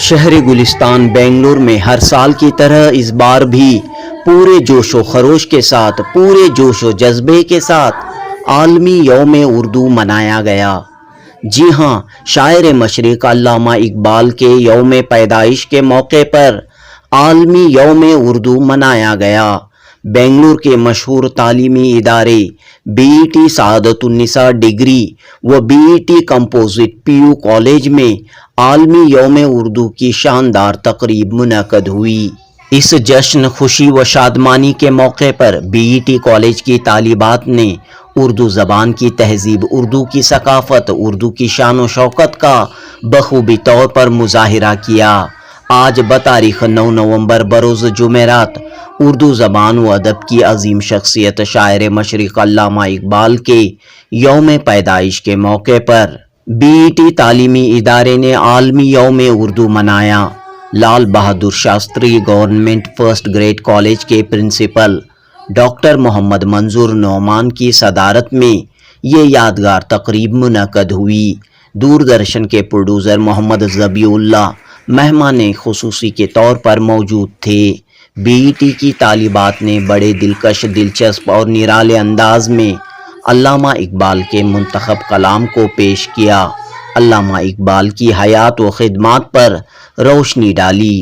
شہر گلستان بنگلور میں ہر سال کی طرح اس بار بھی پورے جوش و خروش کے ساتھ، پورے جوش و جذبے کے ساتھ عالمی یوم اردو منایا گیا۔ جی ہاں، شاعر مشرق علامہ اقبال کے یوم پیدائش کے موقع پر عالمی یوم اردو منایا گیا۔ بنگلور کے مشہور تعلیمی ادارے BET سعادت النساء ڈگری و BET کمپوزٹ PU کالج میں عالمی یوم اردو کی شاندار تقریب منعقد ہوئی۔ اس جشن خوشی و شادمانی کے موقع پر BET کالج کی طالبات نے اردو زبان کی تہذیب، اردو کی ثقافت، اردو کی شان و شوکت کا بخوبی طور پر مظاہرہ کیا۔ آج بتاریخ 9 نومبر بروز جمعرات اردو زبان و ادب کی عظیم شخصیت شاعر مشرق علامہ اقبال کے یوم پیدائش کے موقع پر BET تعلیمی ادارے نے عالمی یوم اردو منایا۔ Lal Bahadur Shastri government first grade college کے پرنسپل ڈاکٹر محمد منظور نعمان کی صدارت میں یہ یادگار تقریب منعقد ہوئی۔ دوردرشن کے پروڈیوسر محمد ذبیح اللہ مہمان خصوصی کے طور پر موجود تھے۔ BET کی طالبات نے بڑے دلکش، دلچسپ اور نرالے انداز میں علامہ اقبال کے منتخب کلام کو پیش کیا۔ علامہ اقبال کی حیات و خدمات پر روشنی ڈالی۔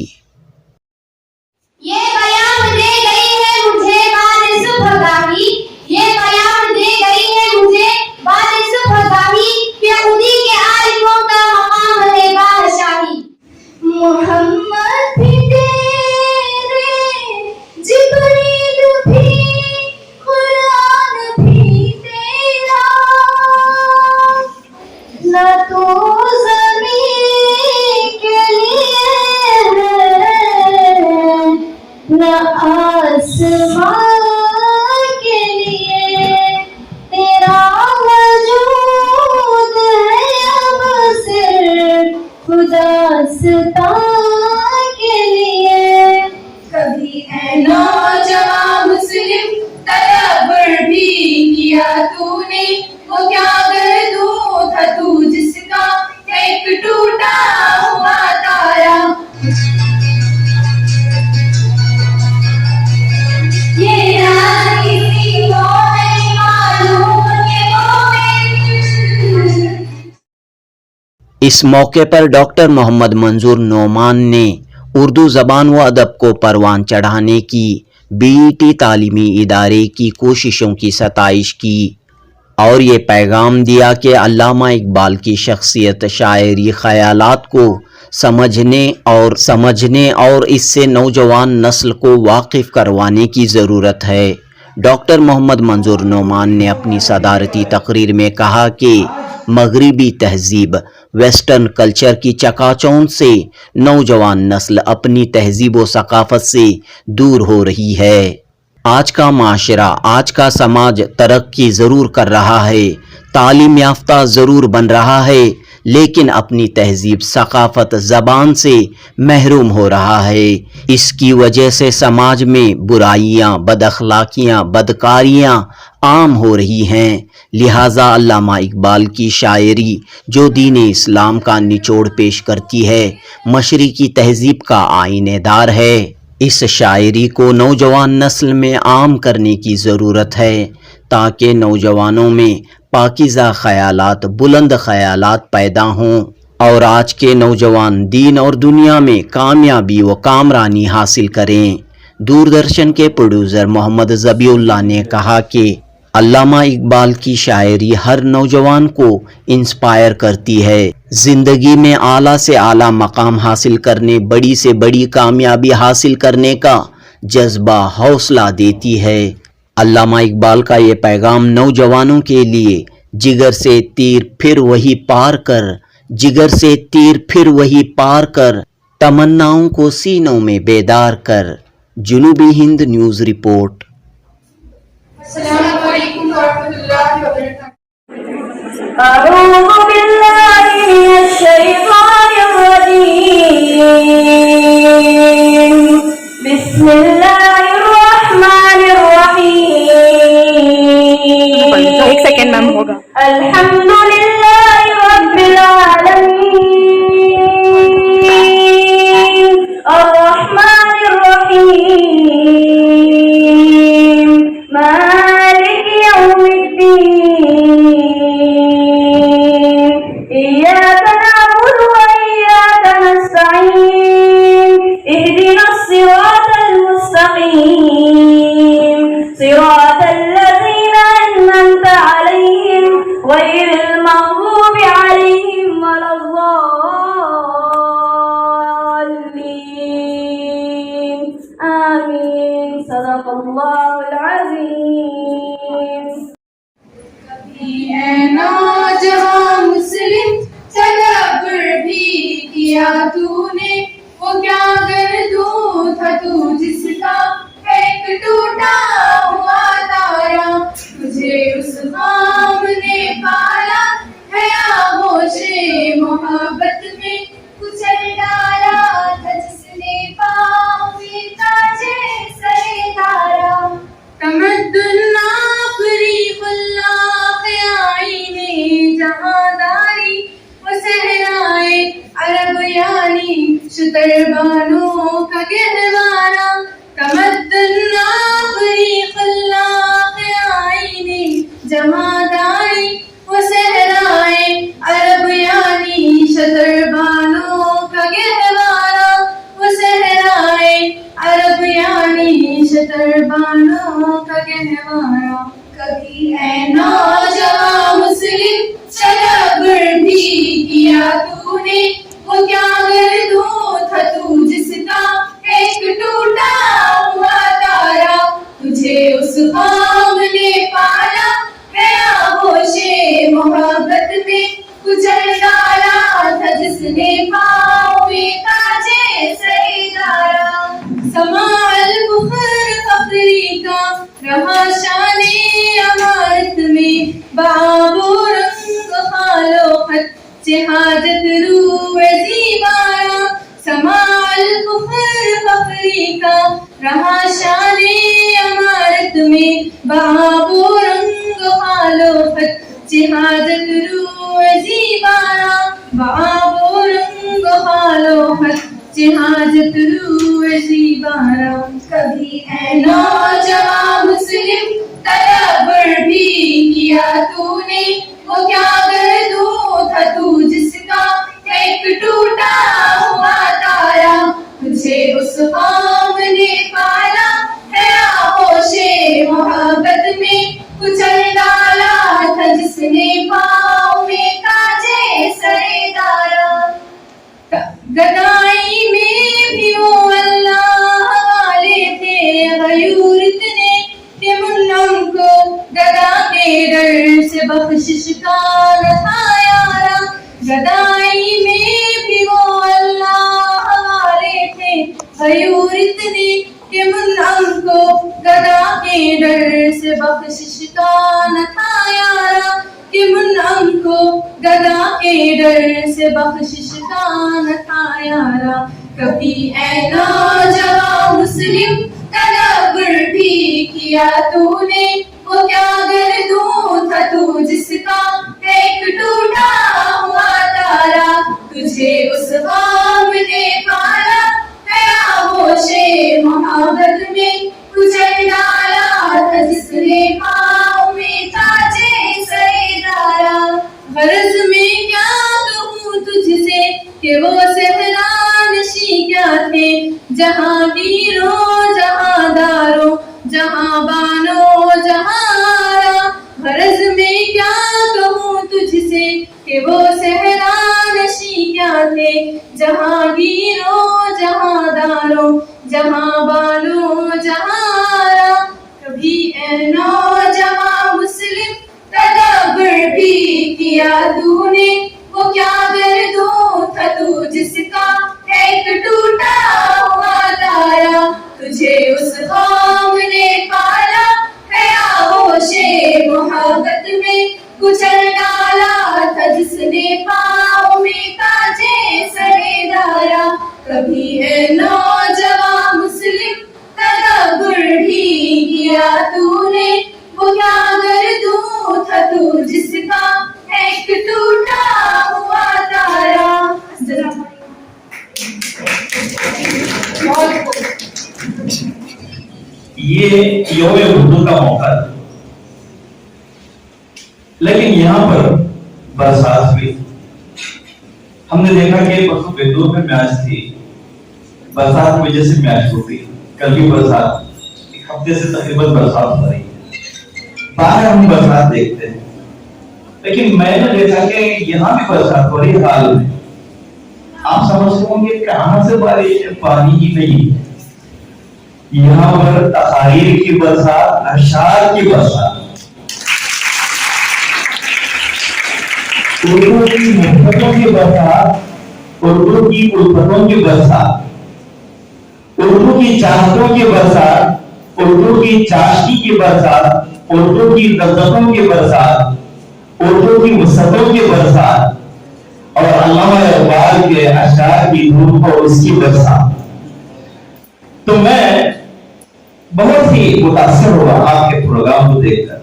یہ پیام دے گئی ہے مجھے بعد صبح گاہی، یہ پیام دے گئی ہے مجھے بعد صبح گاہی کہ خودی کے عارفوں کا مقام ہے بادشاہی۔ محمد بھی تیرے، جبریل بھی، قرآن بھی تیرا، نہ تو زمین کے لیے ہے نہ آسمان کے لیے، تیرا وجود ہے اب صرف خداستاں کے لیے۔ کبھی اے نوجوان مسلم تدبر بھی کیا تو نے، وہ کیا گردوں تھا تو جس کا ایک ٹوٹا ہوا تارا۔ یہ راز کسی کو نہیں معلوم کہ مومن۔ اس موقع پر ڈاکٹر محمد منظور نعمان نے اردو زبان و ادب کو پروان چڑھانے کی BET تعلیمی ادارے کی کوششوں کی ستائش کی اور یہ پیغام دیا کہ علامہ اقبال کی شخصیت، شاعری، خیالات کو سمجھنے اور اس سے نوجوان نسل کو واقف کروانے کی ضرورت ہے۔ ڈاکٹر محمد منظور نعمان نے اپنی صدارتی تقریر میں کہا کہ مغربی تہذیب، ویسٹرن کلچر کی چکا چوند سے نوجوان نسل اپنی تہذیب و ثقافت سے دور ہو رہی ہے۔ آج کا معاشرہ، آج کا سماج ترقی ضرور کر رہا ہے، تعلیم یافتہ ضرور بن رہا ہے، لیکن اپنی تہذیب، ثقافت، زبان سے محروم ہو رہا ہے۔ اس کی وجہ سے سماج میں برائیاں، بد اخلاقیاں، بدکاریاں عام ہو رہی ہیں۔ لہٰذا علامہ اقبال کی شاعری جو دین اسلام کا نچوڑ پیش کرتی ہے، مشرقی تہذیب کا آئینہ دار ہے، اس شاعری کو نوجوان نسل میں عام کرنے کی ضرورت ہے تاکہ نوجوانوں میں پاکیزہ خیالات، بلند خیالات پیدا ہوں اور آج کے نوجوان دین اور دنیا میں کامیابی و کامرانی حاصل کریں۔ دوردرشن کے پروڈیوسر محمد ذبیح اللہ نے کہا کہ علامہ اقبال کی شاعری ہر نوجوان کو انسپائر کرتی ہے، زندگی میں اعلیٰ سے اعلیٰ مقام حاصل کرنے، بڑی سے بڑی کامیابی حاصل کرنے کا جذبہ، حوصلہ دیتی ہے۔ علامہ اقبال کا یہ پیغام نوجوانوں کے لیے جگر سے تیر پھر وہی پار کر، جگر سے تیر پھر وہی پار کر، تمناؤں کو سینوں میں بیدار کر۔ جنوبی ہند نیوز رپورٹ۔ السلام علیکم ورحمۃ اللہ وبرکاتہ۔ أعوذ بالله من الشيطان الرجيم بسم الله الرحمن الرحيم۔ ایک سیکنڈ میم ہوگا۔ الحمد لله رب العالمين الله العظيم. اے نوجوان مسلم تدبر بھی کیا تو نے، وہ کیا گردوں تھا تو جس کا ایک ٹوٹا ہوا تارا، تجھے اس خام نے پالا ہے آغوش محبت میں کچل ڈالا تھا جس نے پاؤں میں تاجے سرے دارا، تمدن فریق اللہ آئین جہانداری وہ صحرائے عرب یعنی شتربانوں کا گہوارا، تمدن فریق اللہ آئین جہانداری وہ صحرائے عرب یعنی شتربانوں کا گہوارا، وہ صحرائے عرب یعنی شتربانوں کا گہوارا، کبھی اے نوجوان مسلم تدبر بھی کیا تو نے، وہ کیا گردوں تھا تو جس کا ایک ٹوٹا ہوا تارا، تجھے اس خام نے پالا ہے آغوش محبت میں کچل ڈالا تھا جس نے پاؤں میں تاجے سرے دارا، سماع الفخر فخری کا رہا شان عمارت میں بآب و رنگ خال و خط جہادت روح زیبارا، سماع الفخر فخری کا رہا شان عمارت میں بآب و رنگ خال و خط جہادت روح زیبارا، بآب و رنگ خال و خط جہادت روح زیبارا، کبھی اے نوجوان مسلم تدبر بھی کیا تو نے، وہ کیا گردوں تھا تو جس کا ایک ٹوٹا ہوا تارا، تجھے اس خام نے پالا ہے آغوش محبت میں کچل ڈالا تھا جس نے پاؤں میں تاجے سرے دارا، گدائی میں بھی وہ اللہ والے تھے غیور اتنے کہ منم کو گدا کے ڈر سے بخشش کا نہ تھا یارا، گدائی میں بھی وہ اللہ والے تھے غیور اتنے کہ منم کو گدا کے ڈر سے بخشش کا نہ تھا یارا، کہ منعم کو گدا کے ڈر سے بخشش کا نہ تھا یارا، کبھی اے نوجوان مسلم تدبر بھی کیا تو نے، وہ کیا گردوں تھا تو جس کا ایک ٹوٹا ہوا تارا، تجھے اس خام نے پالا ہے آغوش محبت میں کچل ڈالا تھا جس نے پاؤں میں تاجے سرے دارا، غرض میں کیا کہوں تجھ سے کہ وہ صحرا نشیں کیا تھے، جہاں گیروں جہاں داروں جہاں بانوں جہاں آرا، غرض میں کیا کہوں تجھ سے کہ وہ صحرا نشیں کیا تھے، جہاں گیروں جہاں داروں جہاں بانوں جہاں آرا، کبھی اے نوجوان مسلم تدبر بھی کیا تو نے، وہ کیا گردوں تھا تو جس کا ایک ٹوٹا ہوا تارا، تجھے اس خام نے پالا ہے آغوش محبت میں کچل ڈالا تھا جس نے پاؤں میں تاجے سرے دارا، کبھی اے نوجوان مسلم تدبر بھی کیا تو نے، وہ کیا گردوں تھا تو جس کا ایک ٹوٹا ہوا تارا۔ یہ یوم اردو کا موقع تھا، لیکن یہاں پر برسات ہوئی۔ ہم نے دیکھا کہ پرسوں بیتور میں میچ تھی، برسات کی وجہ سے میچ ہو گئی، کل بھی برسات، ایک ہفتے سے تقریباً برسات ہو رہی ہے۔ باہر ہم برسات دیکھتے ہیں، لیکن میں نے دیکھا کہ یہاں بھی برسات ہو رہی ہے حال میں۔ آپ سمجھتے ہوں گے کہاں سے بارش، پانی ہی نہیں، यहाँ पर तकारीर की बरसात, अशार की बरसात, उर्दू की मोहब्बतों की बरसात, उर्दू की उल्फतों की बरसात, उर्दू की चाहतों की बरसात, उर्दू की चाशनी की बरसात, उर्दू की लज्जतों की बरसात, उर्दू की वसतों की बरसात और अल्लामा इकबाल के अशार की धूप और उसकी बरसात। तो मैं बहुत ही मुतासिर हुआ आपके प्रोग्राम को देखकर।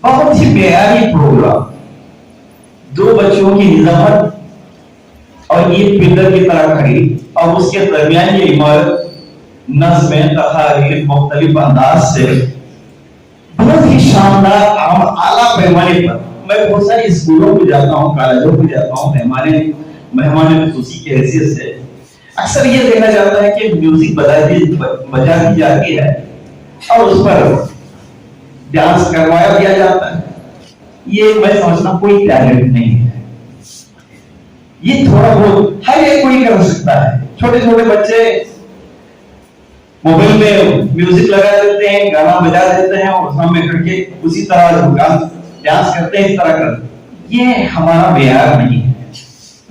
बहुत ही बेयारी प्रोग्राम, दो बच्चों की निजामत और ये पिलर की तरह खड़ी और उसके दरमियान ये इमारत नज़्में तकारीर मुख्तलिफ अंदाज से बहुत ही शानदार और आला पैमाने पर। मैं बहुत सारे स्कूलों में जाता हूँ, कॉलेजों में जाता हूँ, मेहमान खुशी की हैसियत से अक्सर ये देखा जाता है कि म्यूजिक बजा दी जाती है और उस पर डांस करवाया दिया जाता है। ये मैं समझता कोई टैलेंट नहीं है, ये थोड़ा बहुत हर एक कोई कर सकता है। छोटे छोटे बच्चे मोबाइल में म्यूजिक लगा देते हैं, गाना बजा देते हैं और सामने करके उसी तरह डांस करते हैं, इस तरह करते। ये हमारा मेयार नहीं है,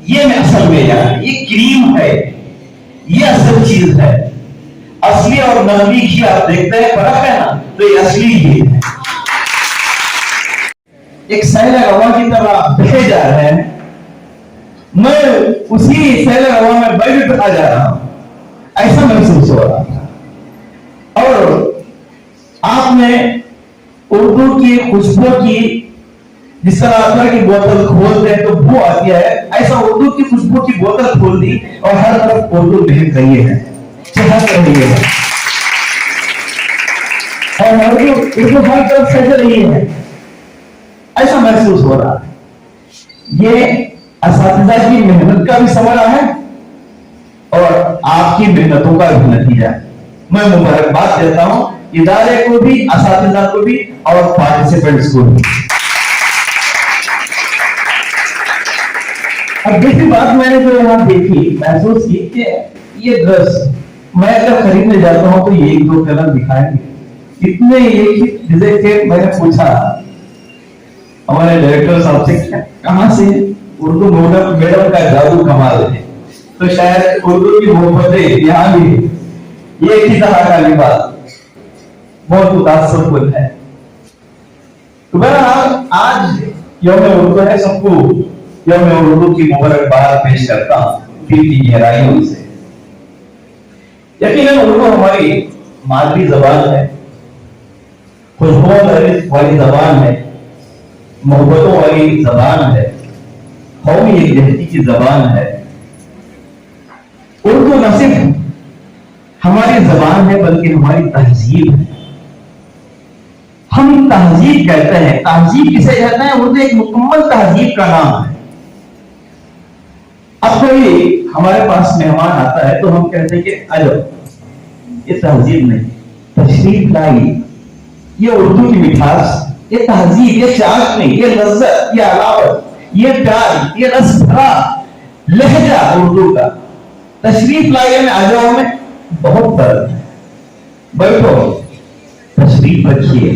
ये असल मेयार है, ये क्रीम है, ये असल चीज है। असली और नकली घी आप देखते हैं फर्क है ना, तो ये असली घी है। एक सैल हवा की तरह बहे जा रहे हैं, मैं उसी सैल हवा में बैठा जा रहा हूं, ऐसा महसूस हो रहा था। और आपने उर्दू की खुशबू की, जिस तरह अतर की बोतल खोलते हैं तो बू आती है, ऐसा उर्दू की खुशबू की बोतल खोल दी और हर तरफ उर्दू महक रही है, चहक रही है और उर्दू हर तरफ सज रही है, ऐसा महसूस हो रहा है। ये असातिज़ा की मेहनत का भी समझा है और आपकी मेहनतों का भी नतीजा है। मैं मुबारकबाद देता हूं इदारे को भी, असातिज़ा को भी और पार्टिसिपेंट्स को भी। अब दूसरी बात मैंने जो यहाँ देखी, महसूस की कि ये ड्रेस मैं अगर खरीदने जाता हूँ तो ये एक दो कलर दिखाएंगे, इतने एक ही मैंने पूछा हमारे डायरेक्टर साहब से, कहां से उर्दू मैडम का जादू कमाल है, तो शायद उर्दू की मोहब्बतें यहाँ भी एक ही तरह का लिबास बहुत मुतासर है। तो बहरहाल आज यौम उर्दू है, सबको यौम उर्दू की मुबारकबाद पेश करता हूँ दिल की गहराइयों से। यकीनन उर्दू हमारी मादरी जबान है, खुशबुओं वाली जबान है, मोहब्बतों वाली जबान है, कौमी यकजहती की जबान है। उर्दू न सिर्फ हमारी जबान है बल्कि हमारी तहजीब है। हम तहजीब कहते हैं, तहजीब किसे कहते हैं? उर्दू एक मुकम्मल तहजीब का नाम है। अब कोई हमारे पास मेहमान आता है तो हम कहते हैं कि आलो, ये तहजीब नहीं, तशरीफ लाई। ये उर्दू की मिठास, ये तहजीब, ये चाश नहीं, ये लज्जत, ये अलावत, ये प्यार, ये रस भरा लहजा उर्दू का। तशरीफ लाइए में आ जाओ में बहुत फर्क है। बैठो, तशरीफ रखिए,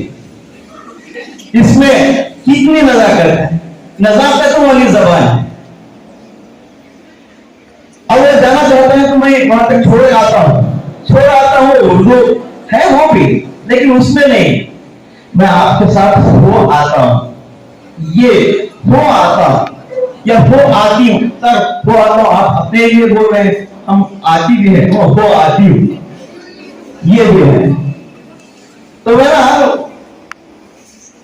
इसमें कितनी नजाकत है, नजाकत वाली जबान है। अगर जाना चाहते हैं तो मैं वहां तक छोड़ आता हूं, उर्दू है वो भी, लेकिन उसमें नहीं, मैं आपके साथ हो आता हूं, ये हो आता हूं या हो आती हूं। सर हो आता हूं आप अपने लिए बोल रहे हैं, हम आती भी है, हो आती हूं, ये भी है। तो मेरा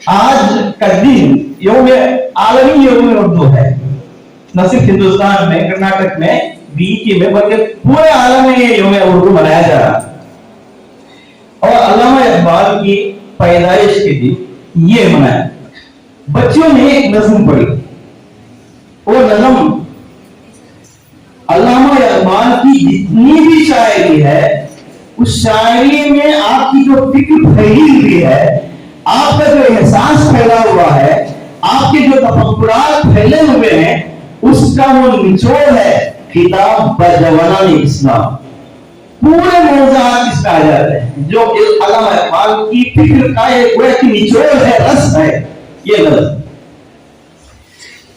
आज का दिन यौम आलमी यौम उर्दू है, न सिर्फ हिंदुस्तान में, कर्नाटक में, बीके में, बल्कि पूरे आलम में ये यौम उर्दू मनाया जा रहा है। और अल्लामा इकबाल की पैदाइश के दिन ये मनाया। बच्चों ने एक नज़्म पढ़ी, वो नज़्म अल्लामा इकबाल की जितनी भी शायरी है, उस शायरी में आपकी जो फिक्र फैली हुई है, आपका जो एहसास फैला हुआ है, आपके जो तफक्कुरात फैले हुए हैं, उसका वो निचोड़ है किताब बजवानान इस्लाम। पूरे मौज़ूआत इसमें आ जाते हैं, जो अल्लामा इकबाल की फिक्र का एक गोया कि निचोड़ है, रस है ये लफ्ज़।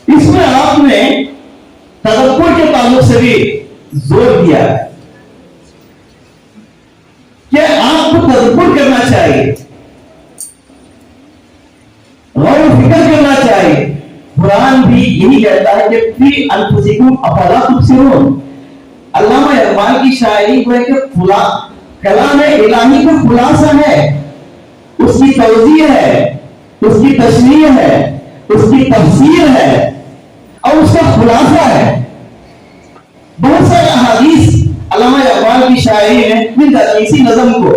इसमें आपने तदब्बुर के ताल्लुक से भी जोर दिया है कि आपको तदब्बुर करना चाहिए, गौर फिक्र करना चाहिए। कुरान भी यही कहता है कि फी अनफुसिकुम अफला तुबसिरून। अल्लामा इकबाल की शायरी को एक कलाम इलाही का खुलासा है, उसकी तौज़ीह है, उसकी तशरीह है, उसकी तफसीर है और उसका खुलासा है। बहुत सारे अहादीस अल्लामा इकबाल की शायरी में मिल जाती है। इसी नज़म को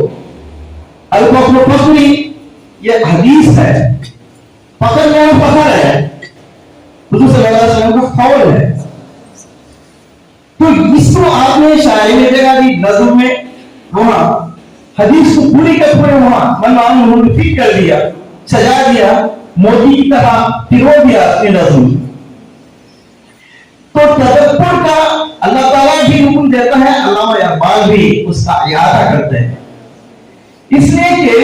अल-फख्र फख्री ये हदीस है, फख्र में फख्र है, हुजूर सल्लल्लाहु अलैहि वसल्लम का कौल है। तो इसको आपने शायरी में जगह दी, नज़म में वहां हदीस को पूरी का पूरे वहां मनमान उन्होंने फिट कर दिया, सजा दिया, मोती की तरह पिरो दिया अपनी नज़म में। तो तदब्बुर का अल्लाह ताला भी हुक्म देता है, अल्लामा इकबाल भी उसका इयादा करते हैं, इसलिए कि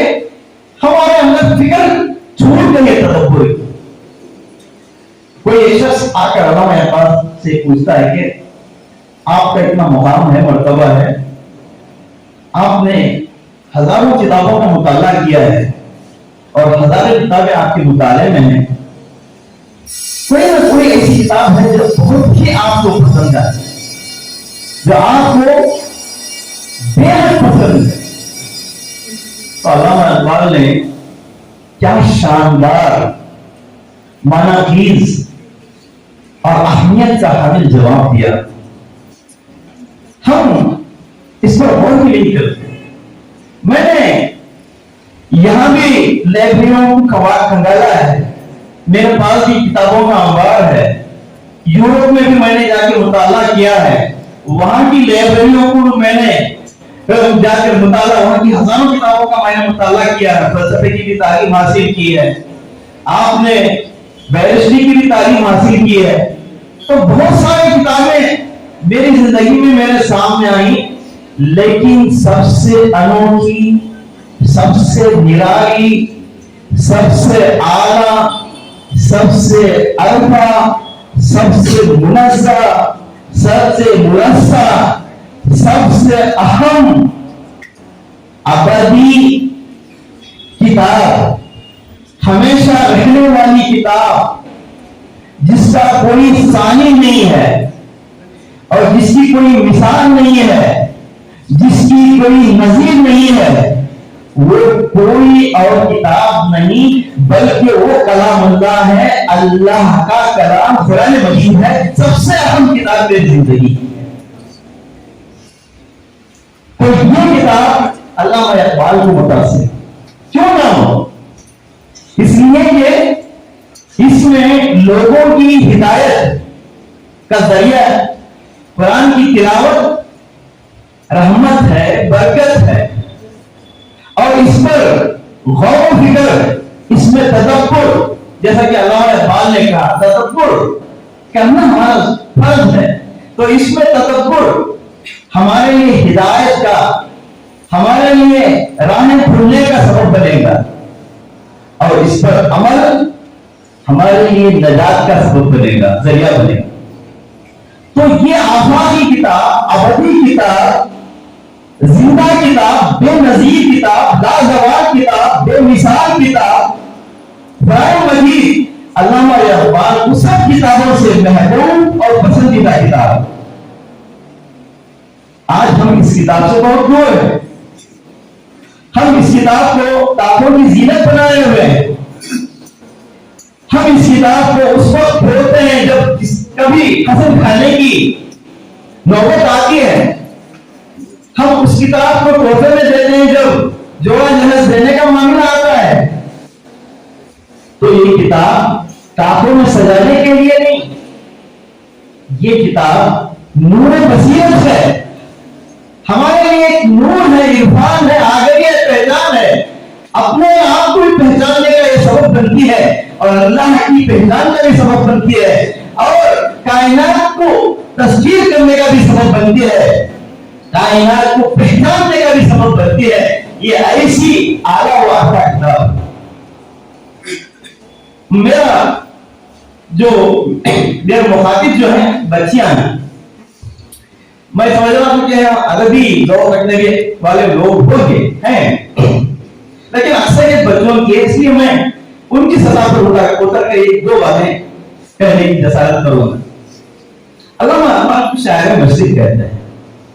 हमारे अंदर फिक्र छूट गई है तदब्बुर। कोई एक शख्स आकर अल्लामा इकबाल से पूछता है कि आपका इतना मुकाम है, मर्तबा है, आपने हजारों किताबों का मुताला किया है और हजारों किताबें आपके मुताले में हैं, कोई ना कोई ऐसी किताब है जो बहुत ही आपको पसंद है, जो आपको बेहद पसंद है। तो अल्लामा इकबाल ने क्या शानदार मानाखीज और अहमियत का हामिल जवाब दिया। हम इस पर गौर भी नहीं करते। मैंने यहां भी लाइब्रेरियों को खंगाला है, मेरे पास भी किताबों का अंबार है, यूरोप में भी मैंने जाके मुताला किया है, वहां की लाइब्रेरियों को मैंने जाकर मुताला, वहां की हजारों किताबों का मैंने मुताला किया है, फलसफे की भी तालीम हासिल की है, आपने बैरिस्ट्री की भी तालीम हासिल की है। तो बहुत सारी किताबें मेरी जिंदगी में मेरे सामने आई, लेकिन सबसे अनोखी, सबसे निराली, सबसे आला, सबसे अरबा, सबसे मुनज़्ज़ा, सबसे मुरस्सा, सबसे अहम अबदी किताब, हमेशा रहने वाली किताब, जिसका कोई सानी नहीं है और जिसकी कोई मिसाल नहीं है, जिसकी कोई नजीर नहीं है, वो कोई और किताब नहीं बल्कि वो कलामुल्लाह है, अल्लाह का कलाम कुरान मजीद है, सबसे अहम किताब मेरी जिंदगी की है। तो ये किताब अल्लामा इकबाल को मुतासिर क्यों ना हो, इसलिए कि इसमें लोगों की हिदायत का जरिया कुरान की तिलावत रहमत है, बरकत है, और इस पर गौर फिक्र, इसमें तदब्बुर, जैसा कि अल्लामा इकबाल ने कहा तदब्बुर करना हमारा फर्ज है। तो इसमें तदब्बुर हमारे लिए हिदायत का, हमारे लिए राहें खुलने का सबब बनेगा और इस पर अमल हमारे लिए नजात का सबब बनेगा, जरिया बनेगा। तो ये आफाकी किताब, अबदी किताब, जिंदा किताब, बेनजीर किताब, लाजवाब किताब, बेमिसाल किताब, कुरान मजीद अल्लामा इकबाल उस सब किताबों से महबूब और पसंदीदा किताब। आज हम इस किताब से बहुत दूर हैं, हम इस किताब को ताकों की जीनत बनाए हुए हैं, हम इस किताब को उस वक्त खोलते हैं जब कभी कसम खाने की नौबत आती है, हम उस किताब को तोहफे में देते हैं जब जोड़ा जहज देने का मामला आता है। तो ये किताब ताकों में सजाने के लिए नहीं, ये किताब नूर बसीरत है, हमारे लिए एक नूर है, इरफान है, आगरियत, पहचान है, अपने आप को पहचानने का ये सबब बनती है और अल्लाह की पहचान का भी सबब बनती है और कायनात को तस्वीर करने का भी सबब बनती है। कायनात को पहचानने का भी सबब बनती है। ये ऐसी आला वाला किताब। मेरा जो मेरे मुखातिब जो है बच्चियां हैं, मैं समझ रहा हूं कि अरबी लोग रखने वाले लोग होंगे हैं, लेकिन अक्सर ये बच्चों के, इसलिए मैं उनकी सतह पर उतर कर एक दो बातें कहने की जसारत करूंगा। अल्लामा इकबाल को शायर मशरिक कहते हैं।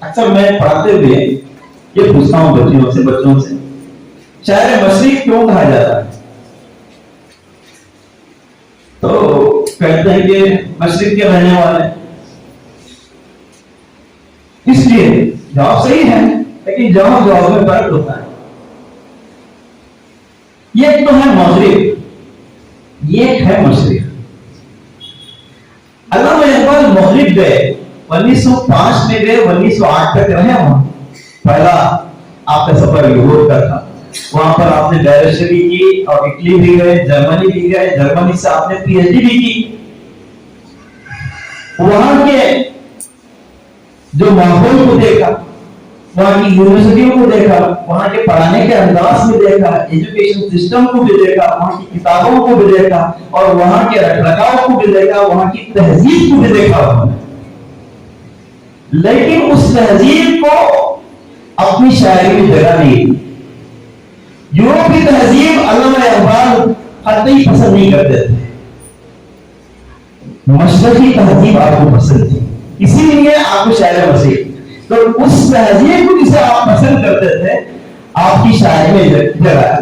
अक्सर मैं पढ़ाते हुए ये पूछता हूँ बच्चों से शायर मशरिक क्यों कहा जाता है? तो कहते हैं कि मशरिक के रहने वाले, इसलिए जवाब सही है, लेकिन जवाब में फर्क होता है। ये तो है मशरिक, ये है मशरिक। अल्लामा इकबाल मगरिब गए, 1905 में गए, 1908 तक रहे वहां। पहला आपका सफर यूरोप का था, वहां पर आपने बैरिस्टरी की और इटली भी गए, जर्मनी भी गए, जर्मनी से आपने पीएचडी भी की। वहां के जो माहौल को देखा, वहां की यूनिवर्सिटियों को देखा, वहां के पढ़ाने के अंदाज में देखा, एजुकेशन सिस्टम को भी देखा, वहां की किताबों को भी देखा, और वहां के रखरखाव को भी देखा, वहां की तहजीब को भी देखा उन्होंने। लेकिन उस तहजीब को अपनी शायरी में जगह नहीं दी। यूरोपीय तहजीब अल्लामा इकबाल कतई पसंद नहीं करते थे, मशरकी तहजीब आपको पसंद थी, इसीलिए आपको शायर मशरिक। तो उस तहजीब को जिसे आप पसंद करते थे, आपकी शायरी में जगह है।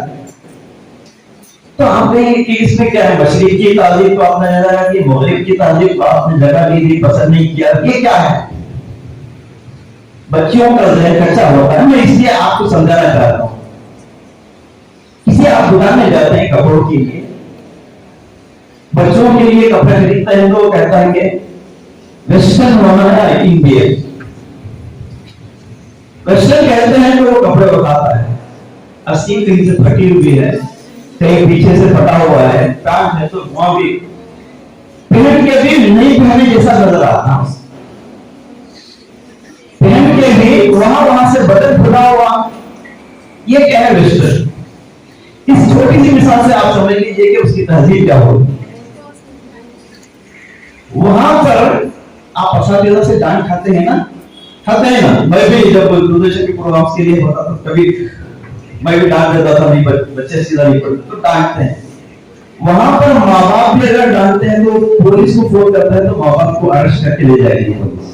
तो आपने कि इसमें क्या है, मशरिक की तहजीब को आपने जगह दी, मगरिब की तहजीब को आपने जगह नहीं दी, पसंद नहीं किया, ये क्या है? बच्चियों का ज़हन कच्चा होता है। मैं इसलिए आपको समझाना चाहता हूं। किसी आप दुकान में जाते हैं कपड़ों के लिए, बच्चों के लिए कपड़े खरीदते हैं, तो कहता है कि वेस्टर्न होना है इंडियन। वेस्टर्न कहते हैं तो वो कपड़े बताता है, आस्तीन कहीं से फटी हुई है, कहीं पीछे से फटा हुआ है, पैंट है तो वहां भी पहन के भी नहीं पहने जैसा नजर आता है, पहन के भी वहां से बटन खुला हुआ। ये क्या है वेस्टर्न? इस छोटी सी मिसाल से आप समझ लीजिए कि उसकी तहजीब क्या होगी। वहां पर आप असातिज़ा से डांट खाते हैं ना, मैं भी जब दूरदर्शन के प्रोग्राम्स के लिए होता तो कभी मैं भी डांट देता था, नहीं बच्चे सीधा नहीं पढ़ते तो डांटते हैं। वहां पर माँ बाप भी अगर डांटते हैं तो पुलिस को फोन करता है, तो माँ बाप को अरेस्ट करके ले जाएगी पुलिस।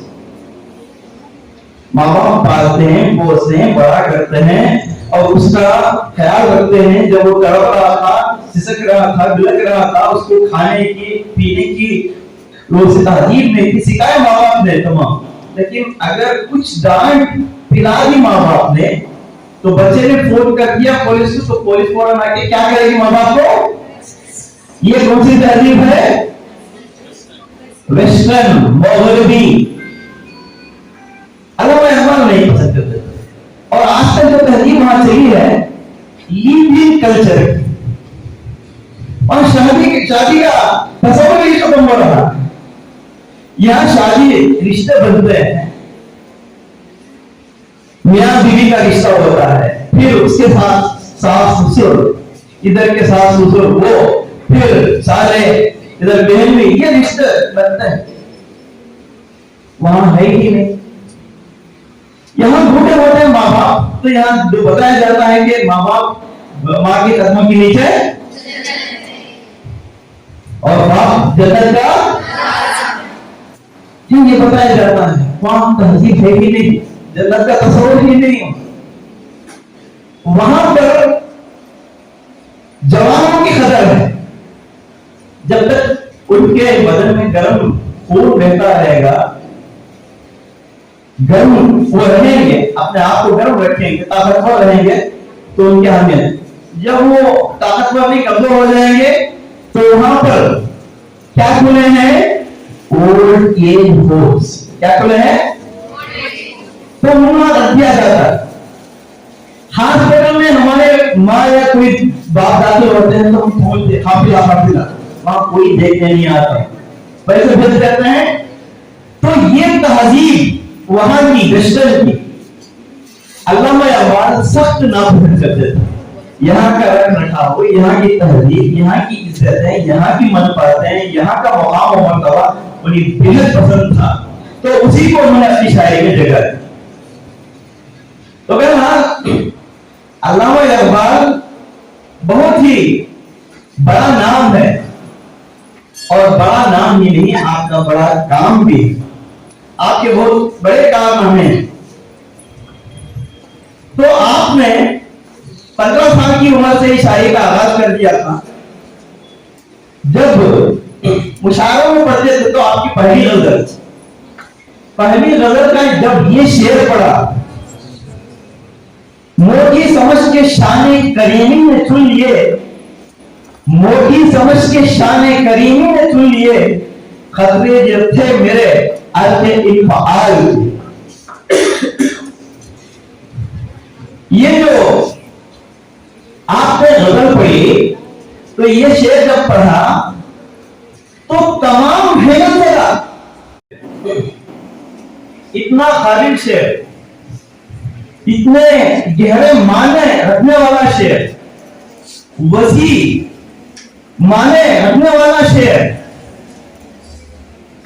माँ बाप पालते हैं, पोसते हैं, बड़ा करते हैं और उसका ख्याल रखते हैं। जब वो तड़प रहा था, सिसक रहा था, बिलक रहा था, उसको खाने की पीने की तहजीब नहीं थी, सिखाया माँ बाप ने तमाम। लेकिन अगर कुछ डांट पिला दी माँ बाप ने, तो बच्चे ने फोन कर दिया पुलिस को, तो पुलिस फौरन आके क्या करेगी माँ बाप को? ये कौन सी तहजीब है? वेस्टर्न, मगरिबी। अल्लामा इकबाल नहीं पसंद करते। और आज तक जो तहजीब वहां चली है लिविंग कल्चर, और शादी का तस्वीर ही खत्म हो रहा है। यहाँ शादी रिश्ते बनते हैं, मियाँ बीवी का रिश्ता होता है, फिर उसके साथ सास ससुर, इधर के सास ससुर वो, फिर साले इधर बहन भी, ये रिश्ते बनते हैं। वहां है ही नहीं। यहाँ बूढ़े होते हैं माँ बाप, तो यहाँ जो बताया जाता है कि माँ बाप माँ के कदमों के नीचे और बाप जन्नत का, ये बताया जाता है। वहां तहजीब है ही नहीं, जन्नत का तस्वीर ही नहीं। वहां पर जवानों की कदर है। जब तक उनके बदन में गर्म खून रहता रहेगा, गर्म वो रहेंगे, अपने आप को गर्म रखेंगे, ताकतवर रहेंगे, तो उनकी अहमियत। जब वो ताकतवर नहीं, कमजोर हो जाएंगे, तो वहां पर क्या खुले हैं? Old age homes. क्या खुले हैं? तो उन्हें रख दिया जाता है। हॉस्पिटल में हमारे माँ या कोई बाप दादी होते हैं, तो हम खोलते हाफिला, वहां कोई देखने नहीं आता, पैसे भेज देते हैं। तो ये तहजीब वहां की वेस्टर्न की علامہ اقبال سخت ناپسند کرتے تھے. یہاں کا رکھ رکھاؤ, یہاں کی تہذیب, یہاں کی عزتیں, یہاں کی منفعتیں, یہاں کا مقام و مرتبہ انہیں بےحد پسند تھا. تو اسی کو انہوں نے اپنی شاعری میں جگہ دی. تو بہرحال علامہ اقبال بہت ہی بڑا نام ہے, اور بڑا نام ہی نہیں, آپ کا بڑا کام بھی, آپ کے بہت بڑے کام ہیں. تو آپ نے 15 سال کی عمر سے شاعری کا آغاز کر دیا تھا. جب مشاعروں میں پڑھتے تھے تو آپ کی پہلی غزل کا جب یہ شعر پڑھا, موٹی سمجھ کے شان کریمی نے چن لیے, موٹی سمجھ کے شان کریمی نے چن لیے, خطرے جو تھے میرے عرض انفعال. یہ جو آپ نے غزل پڑھی تو یہ شعر جب پڑھا تو تمام بھیگل لگا. اتنا قابل شعر, اتنے گہرے معنی رکھنے والا شعر, وسیع معنی رکھنے والا شعر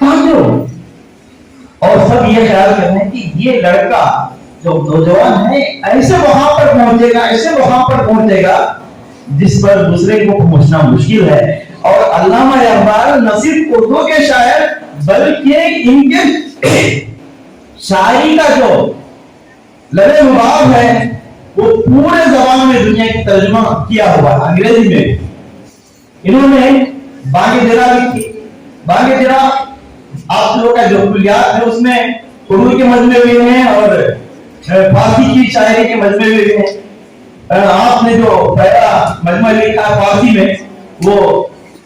کہاں جو, اور سب یہ خیال کرتے ہیں کہ یہ لڑکا جو نوجوان ہے ایسے وہاں پر پہنچے گا, ایسے وہاں پر پہنچے گا جس پر دوسرے کو پہنچنا مشکل ہے. اور علامہ اقبال نہ صرف اردو کے شاعر بلکہ ان کے شاعری کا جو لبِ مباب ہے وہ پورے زبان میں دنیا کی ترجمہ کیا ہوا ہے. انگریزی میں انہوں نے بانگ درا لکھی. بانگ درا آپ لوگوں کا جو کلیات ہے اس میں اردو کے مجموعے بھی ہیں اور فارسی کی شاعری کے مجموعے بھی ہیں. آپ نے جو پہلا مجموعہ لکھا فارسی میں وہ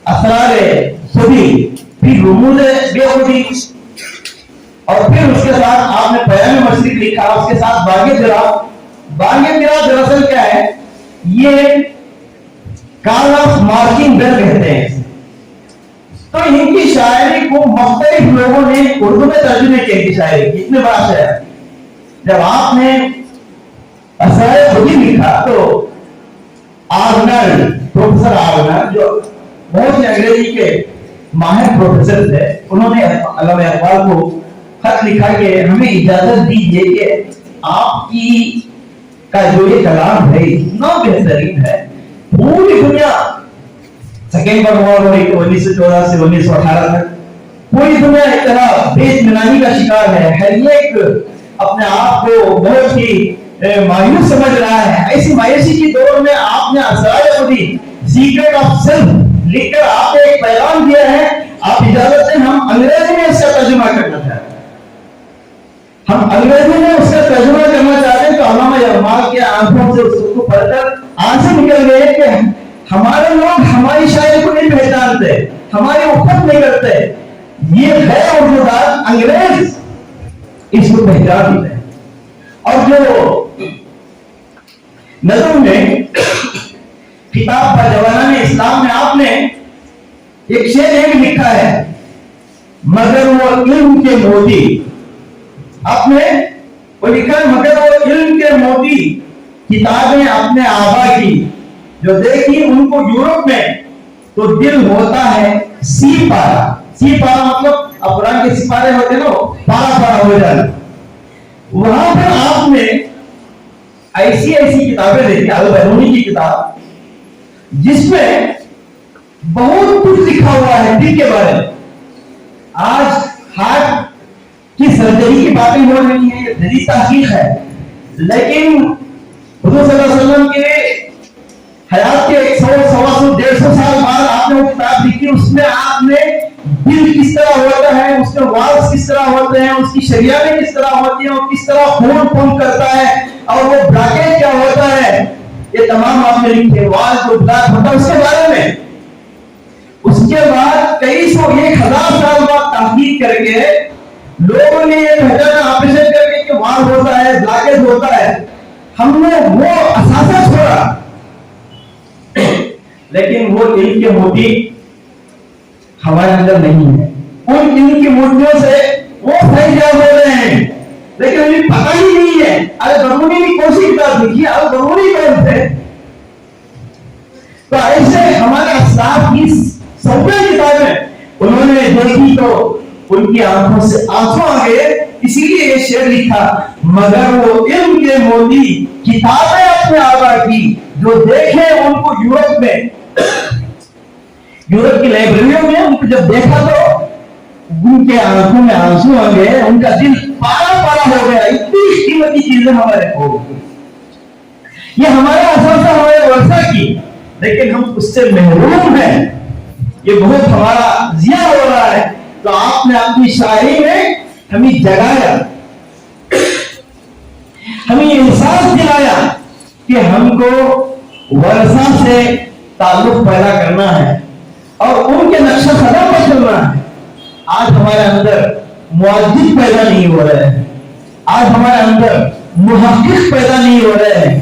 اسرار خودی, پھر رموز بے خودی, اور پھر اس کے ساتھ آپ نے پیام مشرق لکھا, اس کے ساتھ بانگ درا. بانگ درا دراصل کیا ہے, یہ کال آف مارکنگ بیل کہتے ہیں. تو ان کی شاعری کو مختلف لوگوں نے اردو میں ترجمے کیے کی شاعری کی. اتنے بڑا شاعر جب آپ نے اسرار خودی لکھا تو آرنلڈ, پروفیسر آرنلڈ جو بہت سے انگریزی کے ماہر پروفیسر تھے, انہوں نے علامہ اقبال کو خط لکھا کہ ہمیں اجازت دیجیے کہ آپ کی کا جو یہ کلام ہے اتنا بہترین ہے, پوری دنیا سیکنڈ ورلڈ وار 1914 سے 1918 تک پوری دنیا ایک طرح بے اطمینانی کا شکار ہے. ہر ایک اپنے آپ کو بہت ہی مایوس سمجھ رہا ہے. ایسی مایوسی کی دور میں آپ نے اسرار خودی, سیکرٹ آف سیلف لکھ کر آپ نے ایک پیغام دیا ہے. آپ اجازت دیں ہم انگریزی میں اس کا ترجمہ کرنا چاہتے ہیں. ہم انگریزی میں اس کا ترجمہ کرنا چاہتے ہیں. تو علامہ اقبال کے آنکھوں سے اس کو پڑھ کر آنسو نکل گئے کہ ہمارے لوگ ہماری شاعری کو نہیں پہچانتے, ہماری وفت نہیں کرتے. یہ غیر اردودار انگریز اس کو پہچان دیتے ہیں. اور جو نظم میں کتاب کا جوانان اسلام میں آپ نے ایک شعر یہ بھی لکھا ہے, مگر وہ علم کے موتی. آپ نے وہ لکھا ہے مگر وہ علم کے موتی, کتابیں اپنے آبا کی جو دیکھی ان کو یورپ میں تو دل ہوتا ہے سی پارا. سی پارا مطلب قرآن کے سپارے ہوتے نا, پارا پارا ہو جانا. وہاں پر آپ نے ایسی کتابیں دیکھی, البیرونی کی کتاب جس میں بہت کچھ لکھا ہوا ہے دل کے بارے میں. آج ہارٹ کی سرجری کی باتیں ہو رہی ہیں, یہ جدید تحقیق ہے, لیکن حضور صلی اللہ علیہ وسلم کے حیات کے 100, 125, 150 سال بعد آپ نے وہ کتاب لکھی. اس میں آپ نے دل کس طرح ہوتا ہے, اس کے والز کس طرح ہوتے ہیں, اس کی شریانیں کس طرح ہوتی ہیں, اور کس طرح خون پمپ کرتا ہے, اور وہ بلاکیج کیا ہوتا ہے, یہ تمام آپ نے لکھے. والز جو بلاک ہوتا ہے اس کے بارے میں. اس کے بعد کئی سو 1000 سال بعد تحقیق کر کے لوگوں نے یہ پہچانا, آپریشن کر کے کہ والز ہوتا ہے, بلاکیج ہوتا ہے. ہم نے وہ اثاثہ چھوڑا, لیکن وہ علم کے موتی ہمارے اندر نہیں ہے. ان علم کی موتیوں سے وہ فیضیاب ہو رہے ہیں. لیکن ہمیں پتہ ہی نہیں ہے البرونی نے کون سی کتاب لکھی, البرونی کون تھے. تو ایسے ہمارے اسلاف کی سبھی کتابیں انہوں نے دیکھی تو ان کی آنکھوں سے آنسو آ گئے, اسی لیے یہ شعر لکھا, مگر وہ علم کے موتی کتابیں اپنے آبا کی جو دیکھے ان کو یورپ میں, یورپ کی لائبریریوں میں ان کو جب دیکھا تو ان کے آنکھوں میں آنسو آ گئے, ان کا دل پارا پارا ہو گیا, اتنی قیمتی چیزیں ہمارے ہو گئی. یہ ہمارا اثر تھا ہمارے ورثہ کی, لیکن ہم اس سے محروم ہیں. یہ بہت ہمارا ضیاع ہو رہا ہے. تو آپ نے اپنی شاعری میں ہمیں جگایا, ہمیں یہ احساس دلایا کہ ہم کو ورثہ سے تعلق پیدا کرنا ہے اور ان کے نقش قدم پر چلنا ہے. آج ہمارے اندر معجز پیدا نہیں ہو رہے ہیں, آج ہمارے اندر محقق پیدا نہیں ہو رہے ہیں,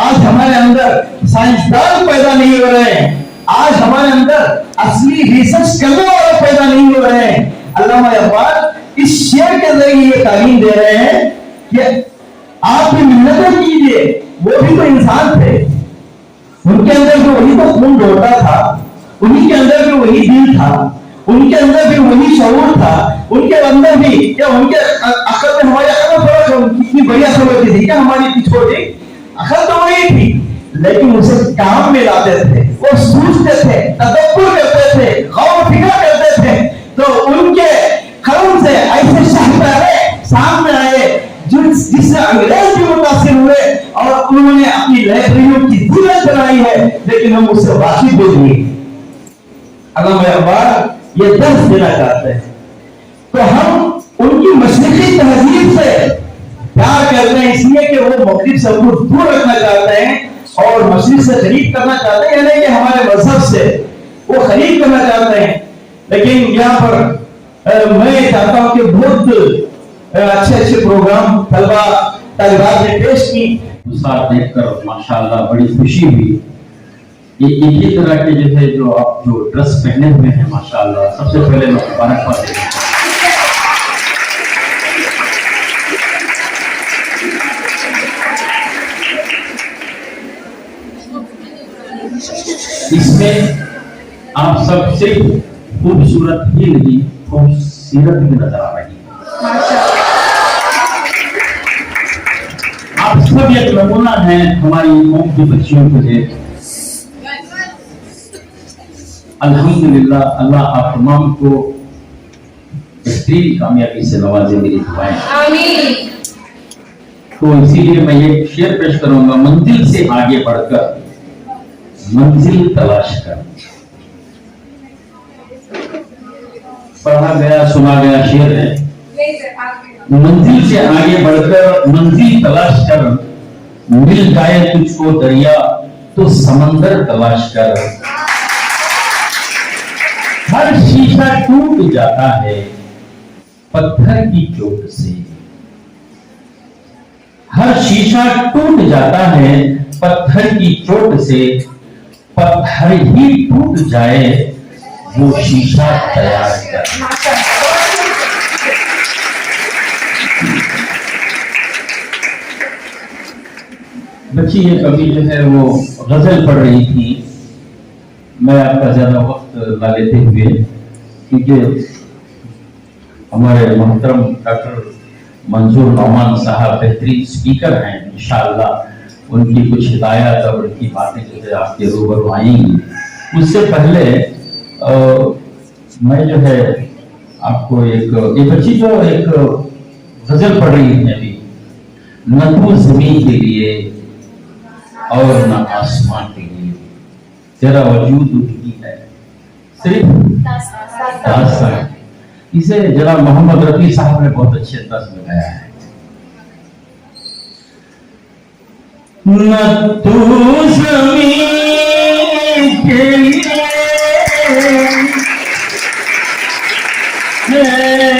آج ہمارے اندر سائنسدان پیدا نہیں ہو رہے ہیں, آج ہمارے اندر اصلی ریسرچ کرنے والے پیدا نہیں ہو رہے ہیں. علامہ اقبال اس شعر کے ذریعے یہ تعلیم دے رہے ہیں کہ آپ کی محنتیں کیجیے, وہ بھی تو انسان تھے, ان کے اندر بھی وہی تو خون دوڑتا تھا, انہی کے اندر بھی وہی دل تھا, ان کے اندر بھی وہی شعور تھا, ان کے اندر بھی کیا ان کے عقل میں ہماری عقل میں فرق ہے, کتنی بڑی عقل ہوتی تھی کیا ہماری اتنی چھوٹی عقل تو وہی تھی, لیکن اسے کام میں لاتے تھے, وہ سوچتے تھے, تدبر کرتے تھے, غور و فکر کرتے تھے. تو ان کے قلم سے ایسے شاہکاریں سامنے آئے جس سے انگریز بھی متاثر ہوئے اور انہوں نے اپنی لائبریریوں کی دولت بنائی ہے, لیکن ہم اس سے واقف بھی نہیں. علامہ اقبال یہ درس دینا چاہتے ہیں. تو ہم ان کی مشرقی تہذیب سے پیار کرتے ہیں اس لیے کہ وہ مغرب سے ان کو دور رکھنا چاہتے ہیں اور مشرق سے خرید کرنا چاہتے ہیں, یعنی کہ ہمارے مذہب سے وہ خرید کرنا چاہتے ہیں. لیکن یہاں پر میں چاہتا ہوں کہ بہت اچھے اچھے پروگرام طلبہ طالبات نے پیش کی, ساتھ دیکھ کر ماشاءاللہ بڑی خوشی ہوئی. یہ ایک ہی طرح کے جو ہے جو آپ جو ڈریس پہنے ہوئے ہیں ماشاءاللہ, سب سے پہلے میں مبارکباد دیتا ہوں. اس میں آپ سب صرف خوبصورت ہی نہیں, خوبصورت بھی نظر آ رہی ہے. آپ سب ایک نمونہ ہیں ہماری قوم کی بچیوں کے لیے. الحمدللہ اللہ آپ تمام کو بہترین کامیابی سے نوازے, میری دعائیں. آمین. تو اسی لیے میں یہ شعر پیش کروں گا, منزل سے آگے بڑھ کر منزل تلاش کر. پڑھا گیا سنا گیا شعر ہے. منزل سے آگے بڑھ کر منزل تلاش کر, مل جائے تجھ کو دریا تو سمندر تلاش کر. ہر شیشہ ٹوٹ جاتا ہے پتھر کی چوٹ سے, ہر شیشہ ٹوٹ جاتا ہے پتھر کی چوٹ سے, پتھر ہی ٹوٹ جائے وہ شیشہ تیار کر. بچی یہ کبھی جو ہے وہ غزل پڑھ رہی تھی. میں آپ کا زیادہ وقت نہ لیتے ہوئے, کیونکہ ہمارے محترم ڈاکٹر منظور نعمان صاحب بہترین اسپیکر ہیں, انشاءاللہ ان کی کچھ ہدایات اور ان کی باتیں جو ہے آپ کے روبرو آئیں گی. اس سے پہلے میں جو ہے آپ کو ایک بچی جو ایک غزل پڑھ رہی ہے ابھی, نہ تو زمین کے لیے اور نہ آسمان کے لیے تیرا وجود ہی ہے صرف داستان. اسے جناب محمد رفیع صاحب نے بہت اچھے انداز میں گایا ہے. نہ تو زمین کے لیے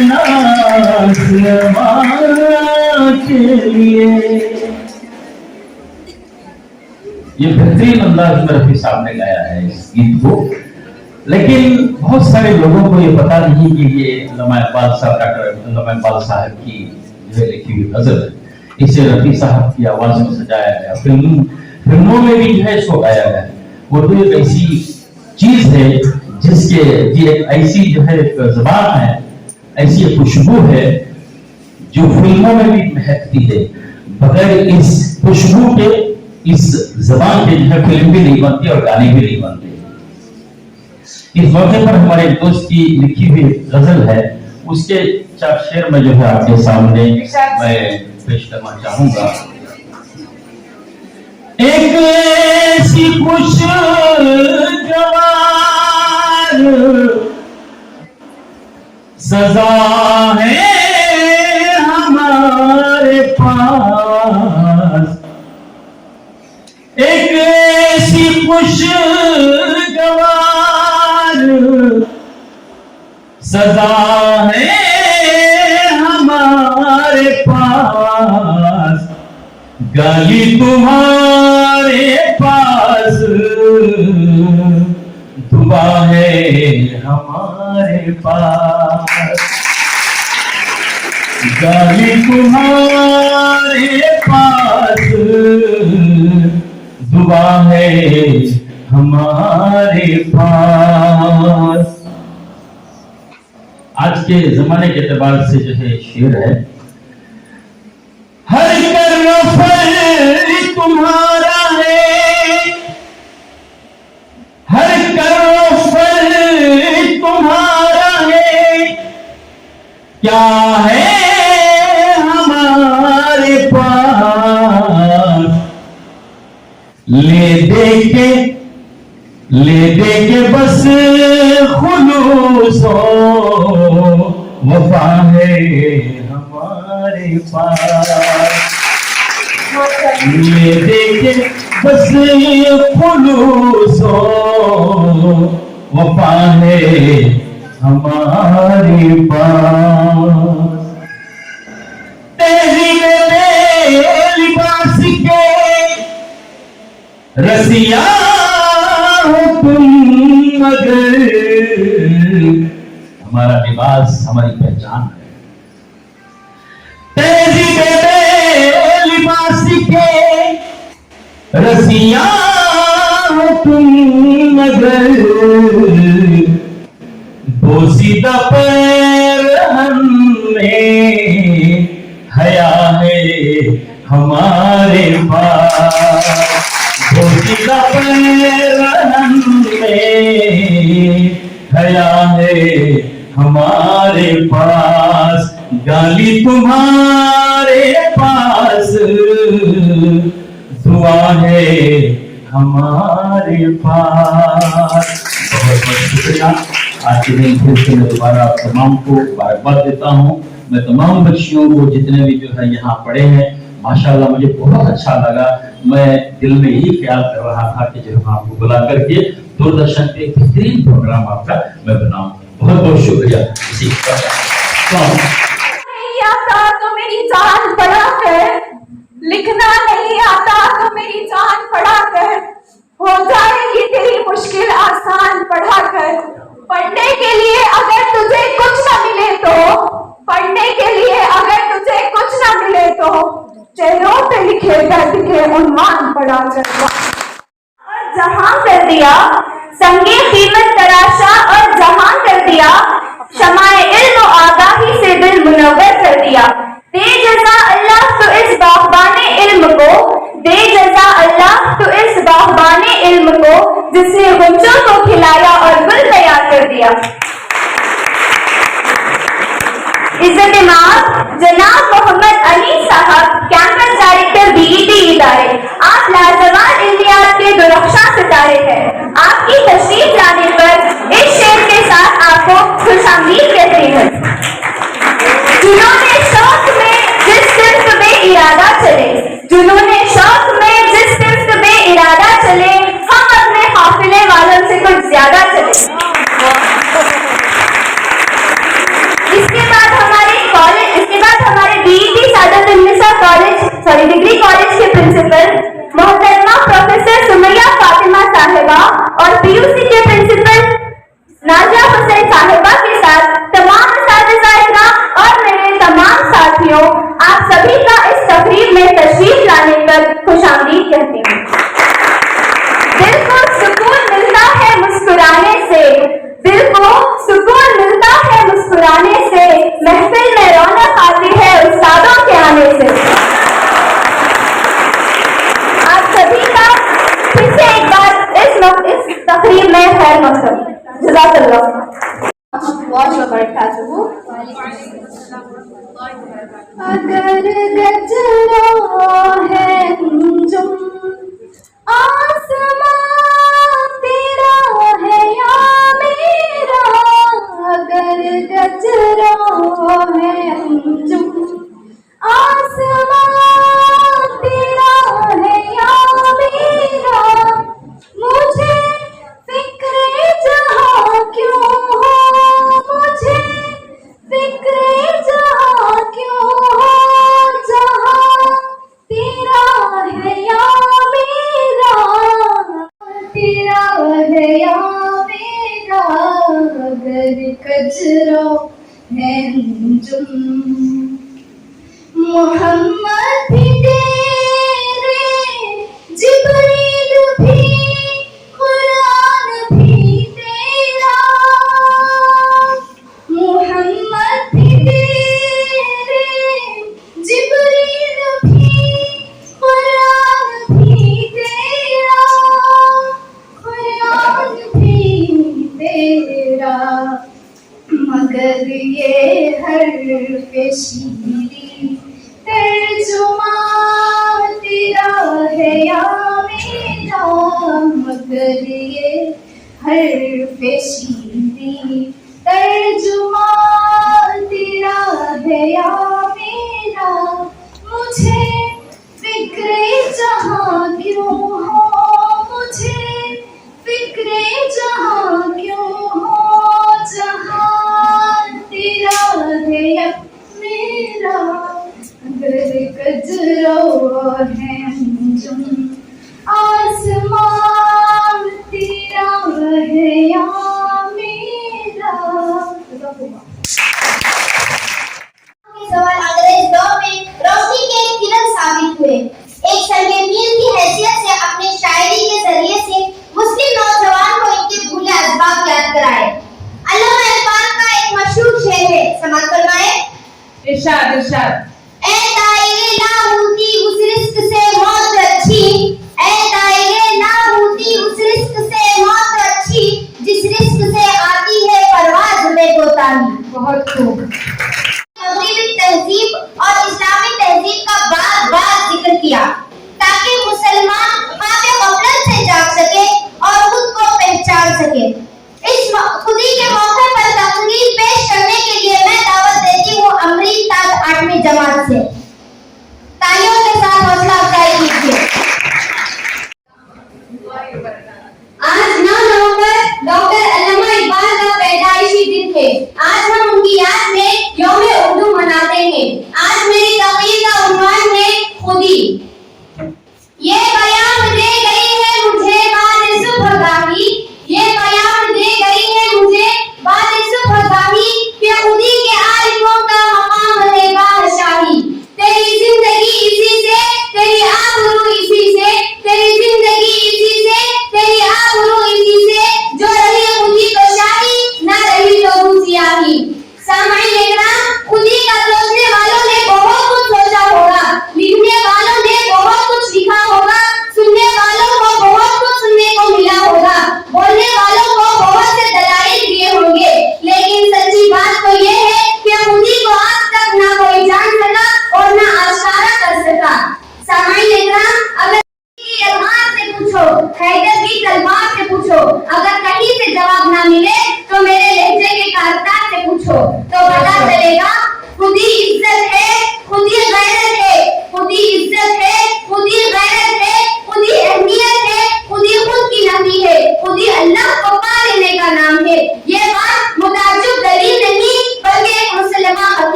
نہ آسمان کے لیے. یہ بہترین انداز میں رفیع صاحب نے گایا ہے اس گیت کو, لیکن بہت سارے لوگوں کو یہ پتا نہیں کہ یہ علامہ اقبال صاحب, ڈاکٹر علامہ اقبال صاحب کی जो है लिखी हुई गजल है। इसे रफी साहब की आवाज में सजाया गया, फिल्मों में भी जो है इसको गाया गया। उर्दू एक ऐसी चीज है जिसके जी एक ऐसी जो है जबान है, ऐसी खुशबू है जो फिल्मों में भी महकती है। बगैर इस खुशबू के, इस जबान के जो है फिल्म भी नहीं बनती और गाने भी नहीं बनते। इस मौके पर हमारे दोस्त की लिखी हुई गजल है, उसके 4 शेर में जो है आपके सामने मैं पेश करना चाहूंगा। एक ऐसी खुशगवार सजा है हमारे पास, एक ऐसी खुशगवार सजा है हमारे पास, गाली तुम्हारे पास, दुआ है हमारे पास, गाली तुम्हारे पास, दुआ है हमारे पास। आज के जमाने के एतबार से जो है शेर है, हर कर्म तुम्हारा है, हर कर्म तुम्हारा है, क्या है हमारे पास, ले दे के बस खुलूसो वफा है हमारे पास, ले दे के बस खुलूसो वफा है हमारे पास। तहजीब में लिबास के रसिया हो तुम, मगर हमारा लिबास हमारी पहचान है। तहजीब में लिबास के रसिया हो तुम, मगर बोसीदा पैर हमें हया है हमारे पास, बोसीदा पैर हमें हया है हमारे पास, गाली तुम्हारे पास, दुआ है हमारे पास। बहुत बहुत शुक्रिया। आज के दिन फिर से मैं दोबारा आप तमाम को मुबारकबाद देता हूँ। मैं तमाम बच्चियों को जितने भी जो है यहाँ पढ़े हैं, माशाल्लाह मुझे बहुत अच्छा लगा। मैं दिल में यही ख्याल कर रहा था कि जो हम आपको बुला करके दूरदर्शन पे एक बेहतरीन प्रोग्राम आपका मैं बनाऊं। बहुत बहुत शुक्रिया। नहीं आता तो मेरी जान पड़ा कर, लिखना नहीं आता तो मेरी जान पड़ा कर, हो जाएगी तेरी मुश्किल आसान पढ़ा कर। पढ़ने के लिए अगर तुझे कुछ न मिले तो, पढ़ने के लिए अगर तुझे कुछ न मिले तो, चेहरों पे लिखे दर्द के उन्वान पढ़ा कर। और जहां कर दिया संगे कीमत तराशा, और जहां कर दिया शमाए इल्म आगाही से दिल मुनव्वर कर दिया। दे जज़ा अल्लाह तो इस बाग़बाने इल्म को, दे जज़ा अल्लाह तो इस बाग़बाने इल्म को, जिसने गुंजों को खिलाया और गुल तैयार कर दिया। इज्जत इमाम जनाब मोहम्मद अली साहब, कैंपस डायरेक्टर बीईटी इदारे, आप लाजवाब इल्मियात के दुरख्शा सितारे हैं। आपकी तशरीफ लाने पर इस शेर के साथ आपको खुशामदीद कहते हैं। जिन्होंने शौक में जिस सिर्फ में इरादा चले, जिन्होंने शौक में जिस सिर्फ में इरादा चले, हम अपने काफिले वालों से कुछ ज्यादा चले। इसके बाद हमारे बीईटी सादतुन्निसा कॉलेज डिग्री कॉलेज के प्रिंसिपल मोहतरमा प्रोफेसर सुमैया फातिमा साहिबा और पीयूसी के प्रिंसिपल तकरीर में खैर मकसद जज़ाकल्लाह वबरकातुहू। अगर गजरा है अंजुम आसमां तेरा है या मेरा, अगर गजरा है अंजुम आसमां तेरा है या मेरा, मुझे फिक्रे जहां क्यों हो, मुझे फिक्रे जहां क्यों हो, जहां तेरा है या मेरा, तेरा है या मेरा, अगर कजरा है अंजुम। मोहम्मद भी तेरे, जिब्रील भी, कुरान भी तेरा, मोहम्मद भी तेरे, जिब्रील भी, कुरान भी तेरा, कुरान भी तेरा, मगर ये हर्फ शीरी तर्जुमा तेरा है या मेरा, मगर ये हर्फ शीरी तर्जुमा तेरा है या मेरा, मुझे फिक्रे जहां क्यों हो, मुझे फिक्रे जहां क्यों हो, जहां तेरा है या मेरा, अगर कजरा है अंजुम आसमान तेरा है या मेरा। सवाल अंग्रेज दौर में रोशनी के एक किरण साबित हुए। एक संगीतवीर की हैसियत से अपने शायरी के जरिए से मुस्लिम नौजवान को इनके भूले असबाब याद कराए। अल्लामा इकबाल का एक मशहूर शेर है, समाअत फरमाए। इरशाद इरशाद। ऐ दायरे लाहूती उस रिस्क से मौत अच्छी, ऐ दायरे लाहूती उस रिस्क से मौत अच्छी, जिस रिस्क से आती है परवाज बेकोताही। बहुत खूब। मगरिबी तहजीब और इस्लामी तहजीब का बार बार जिक्र किया ताकि मुसलमान ख्वाब गफलत से जाग सके और खुद को पहचान सके। इस खुदी के मौके पर तकरीर पेश करने के लिए मैं दावत देती हूँ अमरीक ताज 8वीं जमात से। तालियों के साथ हौसला अफजाई कीजिए। आज 9 नवंबर डॉक्टर अल्लामा इकबाल का पैदाइशी दिन है। आज हम उनकी याद में यौम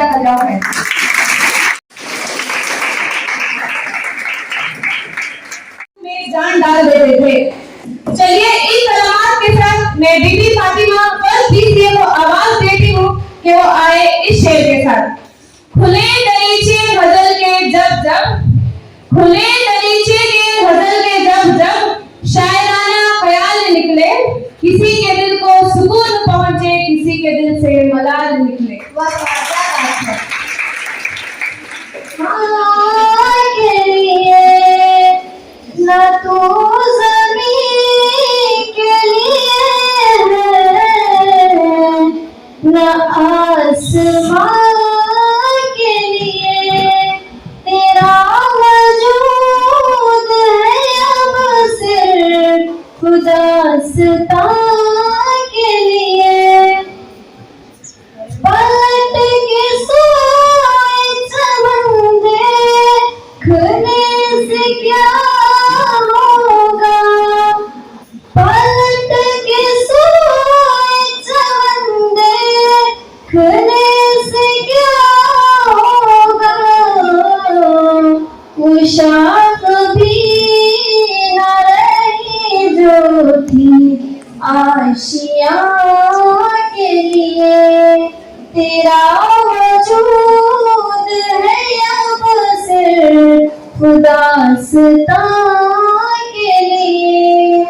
جزاک اللہ خیر. میں جان ڈال دیتے تھے. چلیے اس کلمات کے ساتھ میں بی بی فاطمہ فرسٹ سے وہ آواز دیتی ہوں کہ وہ آئے اس شعر کے ساتھ. کھلے دریچے غزل کے جب جب، کھلے دریچے کے غزل کے جب جب، شاعرانہ خیال نکلے، کسی کے دل کو سکون پہنچے، کسی کے دل سے ملال نکلے. کے لیے نہ تو زمین کے لیے ہے، نہ آسمان کے لیے، تیرا وجود ہے اب صرف خداستاں کے لیے. پلٹ کے سوئے سمندے کھلنے سے کیا ہوگا، پلٹ کے سوئے سمندے کھلنے سے کیا ہوگا، وہ شاخ بھی نہ رہی جو تھی آشیاں کے لیے. تیرا وجود ہے اب صرف خداستاں کے لیے.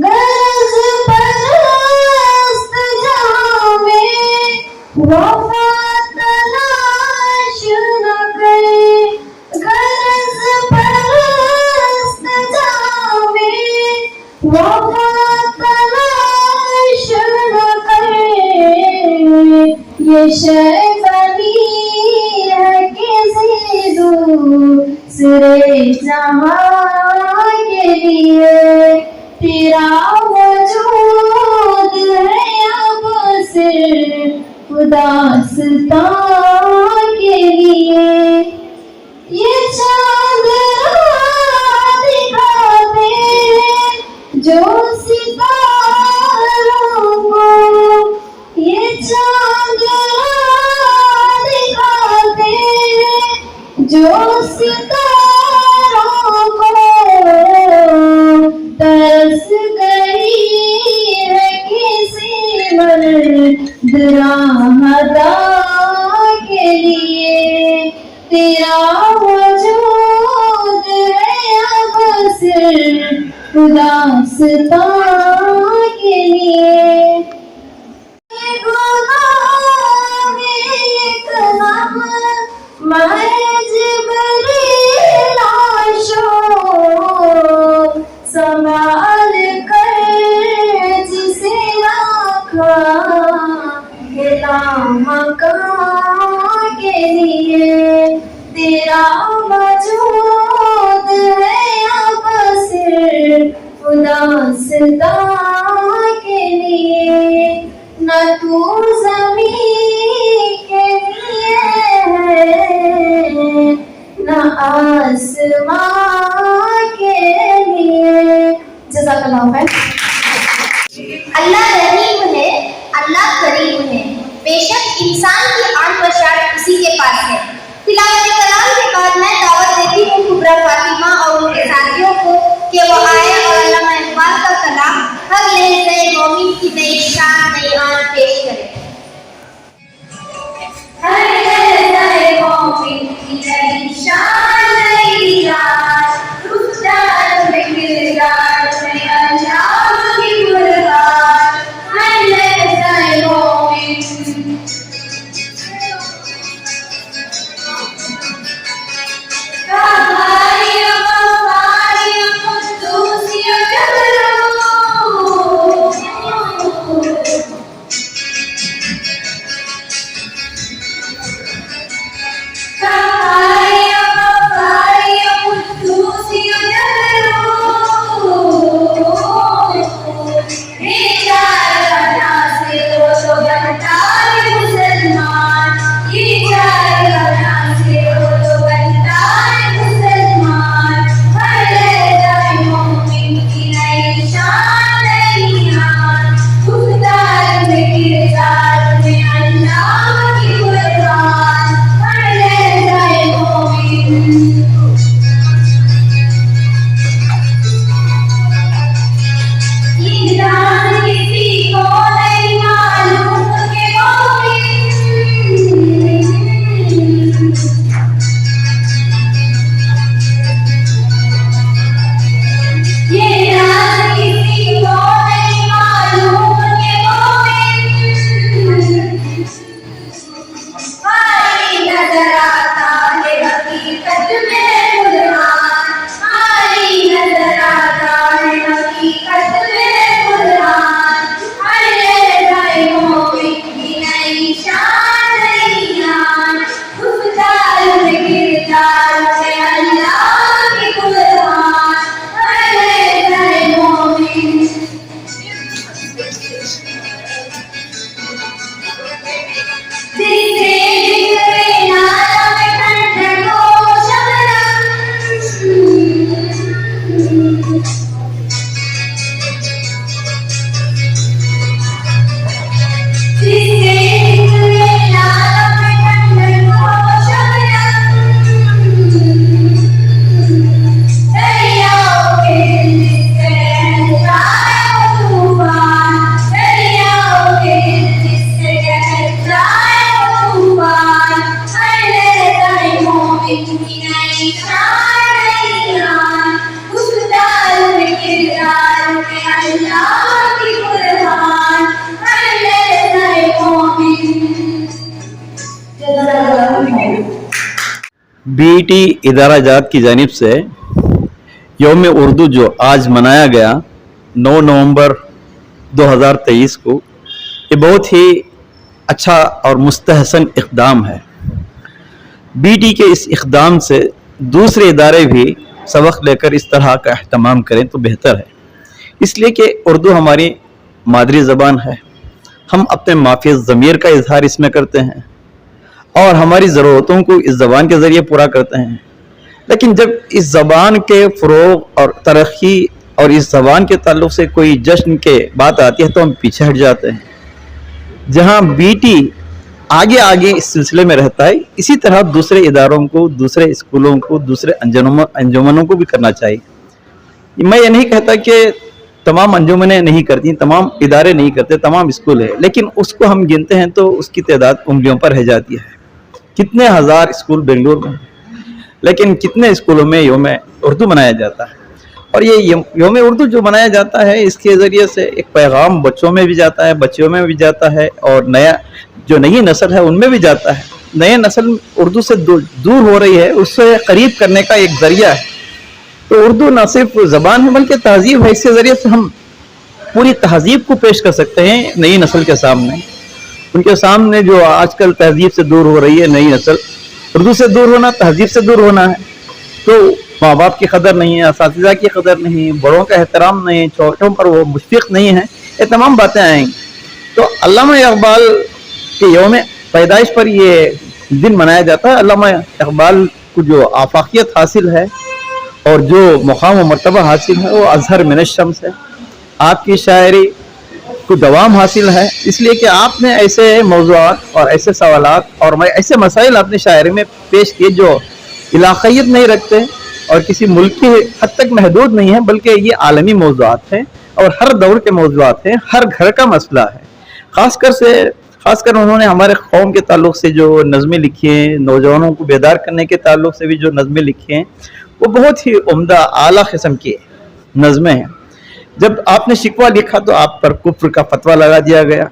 غرض پرست جہاں میں وفا تلاش نہ کرے، غرض پرست جہاں میں وفا تلاش نہ کرے. یہ شے بنی ہے کسی دوسرے جہاں کے لیے. تیرا وجود ہے اب صرف خداستاں کے لیے. یہ چاند دکھا دے جو ستاروں کو، یہ چاند دکھا دے جو ستاروں کو. ترس گئی ہے کسی مرد راہداں کے لیے. تیرا وجود ہے اب صرف خداستاں کے لیے. گناہ میں ایک لمحہ محض جبریل عاشق سنبھال کر جسے رکھا لامکاں کے لیے. تیرا وجود ہے اب صرف خداستاں کے لیے. نہ تو زمین کے لیے ہے، نہ آسمان کے لیے. جزاک اللہ خیر. اللہ رحیم ہے، اللہ کریم ہے، بے شک انسان کی آن بشار اسی کے پاس ہے. تلاوت کلام کے بعد میں دعوت دیتی ہوں کبریٰ فاطمہ اور ان کے ساتھیوں کو کہ وہ آئے اور علامہ اقبال کا کلام ہر لہجۂ مومن کی نئی شان نئی آن پیش کرے. ہر لہجۂ مومن کی نئی شان نئی آن، رخسار میں کردار میں انجام کی مراد. ہر لہجۂ مومن बीईटी इदारा जात की जानिब से यौम उर्दू जो आज मनाया गया 9 नवंबर 2023 को, ये बहुत ही अच्छा और मुस्तहसन इक़दाम है। बीईटी के इस इक़दाम से दूसरे इदारे भी सबक लेकर इस तरह का अहतमाम करें तो बेहतर है, इसलिए कि उर्दू हमारी मादरी ज़बान है। हम अपने माफ़ी ज़मीर का इजहार इसमें करते हैं और हमारी ज़रूरतों को इस ज़बान के ज़रिए पूरा करते हैं। लेकिन जब इस ज़बान के फ़रोग़ और तरक्की और इस ज़बान के ताल्लुक़ से कोई जश्न के बात आती है तो हम पीछे हट जाते हैं। जहाँ बीईटी आगे आगे इस सिलसिले में रहता है, इसी तरह दूसरे इदारों को, दूसरे स्कूलों को, दूसरे अंजुमनों को भी करना चाहिए। मैं ये नहीं कहता कि तमाम अंजुमनें नहीं करती, तमाम इदारे नहीं करते, तमाम स्कूल है, लेकिन उसको हम गिनते हैं तो उसकी तादाद उंगलियों पर रह जाती है। कितने हज़ार स्कूल बेंगलुरु में, लेकिन कितने स्कूलों में यौम उर्दू मनाया जाता है। और ये यौम उर्दू जो मनाया जाता है, इसके ज़रिए से एक पैगाम बच्चों में भी जाता है, बच्चियों में भी जाता है, और नई नस्ल है उनमें भी जाता है। नई नस्ल उर्दू से दूर हो रही है, उससे करीब करने का एक ज़रिया है। तो उर्दू न सिर्फ ज़बान है बल्कि तहज़ीब है। इसके ज़रिए से हम पूरी तहज़ीब को पेश कर सकते हैं नई नस्ल के सामने। उनके सामने जो आजकल तहज़ीब से दूर हो रही है नई नस्ल, उर्दू से दूर होना, तहज़ीब से दूर होना है। तो माँ बाप की कदर नहीं है, असातिज़ा की कदर नहीं, बड़ों का एहतराम नहीं, छोटों पर वो मुशफ़िक़ नहीं है, ये तमाम बातें आएंगी। तो अल्लामा इक़बाल के यौम पैदाइश पर ये दिन मनाया जाता है। अल्लामा इक़बाल को जो आफाकियत हासिल है और जो मुक़ाम व मर्तबा हासिल है वो अज़हर मिन अश-शम्स है। आपकी शायरी को दवाम हासिल है, इसलिए कि आपने ऐसे मौज़ूआत और ऐसे सवालात और ऐसे मसाइल अपनी शायरी में पेश किए जो इलाक़ायत नहीं रखते और किसी मुल्क की हद तक महदूद नहीं है, बल्कि ये आलमी मौज़ूआत हैं और हर दौर के मौज़ूआत हैं, हर घर का मसला है। ख़ासकर उन्होंने हमारे कौम के ताल्लुक़ से जो नज़में लिखी हैं, नौजवानों को बेदार करने के ताल्लुक़ से भी जो नज़में लिखी हैं, वो बहुत ही उम्दा आला किस्म की नज़में हैं। जब आपने शिकवा लिखा तो आप पर कुफ्र का फतवा लगा दिया गया,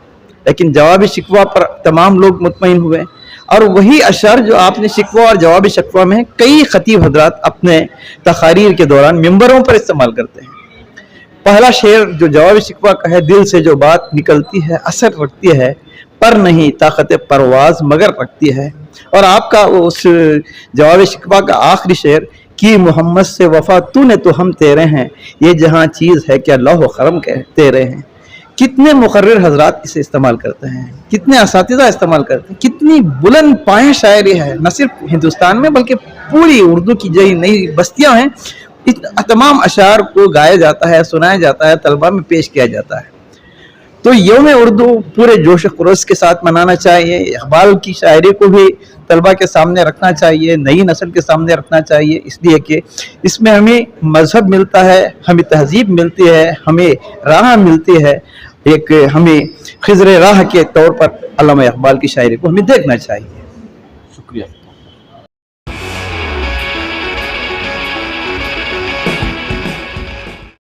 लेकिन जवाबी शिकवा पर तमाम लोग मुतमईन हुए। और वही अशर जो आपने शिकवा और जवाबी शिकवा में कई खतीब हजरात अपने तकारीर के दौरान मिंबरों पर इस्तेमाल करते हैं। पहला शेर जो जवाबी शिकवा का है, दिल से जो बात निकलती है असर रखती है, पर नहीं ताकत परवाज मगर रखती है। और आपका उस जवाबी शिकवा का आखिरी शेर कि मोहम्मद से वफा तूने तो हम तेरे हैं, ये जहाँ चीज़ है क्या लौह करम के तेरे हैं। कितने मुकर्रिर हजरात इसे इस्तेमाल करते हैं, कितने असातिज़ा इस्तेमाल करते हैं, कितनी बुलंद पाए शायरी है, न सिर्फ हिंदुस्तान में बल्कि पूरी उर्दू की जो नई बस्तियाँ हैं, तमाम अशार को गाया जाता है, सुनाया जाता है, तलबा में पेश किया जाता है। तो यौम उर्दू पूरे जोश खरोश के साथ मनाना चाहिए। इक़बाल की शायरी को भी तलबा के सामने रखना चाहिए, नई नस्ल के सामने रखना चाहिए, इसलिए कि इसमें हमें मजहब मिलता है, हमें तहजीब मिलती है, हमें राह मिलती है। एक हमें खिज़र राह के तौर पर अल्लामा इक़बाल की शायरी को हमें देखना चाहिए।